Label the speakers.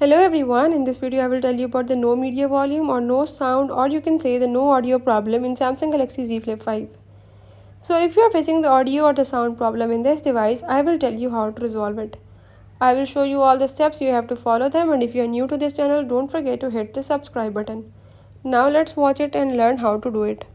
Speaker 1: Hello everyone, in this video I will tell you about the no media volume or no sound, or you can say the no audio problem in Samsung Galaxy Z Flip 5. So if you are facing the audio or the sound problem in this device, I will tell you how to resolve it. I will show you all the steps, you have to follow them, and if you are new to this channel, don't forget to hit the subscribe button. Now let's watch it and learn how to do it.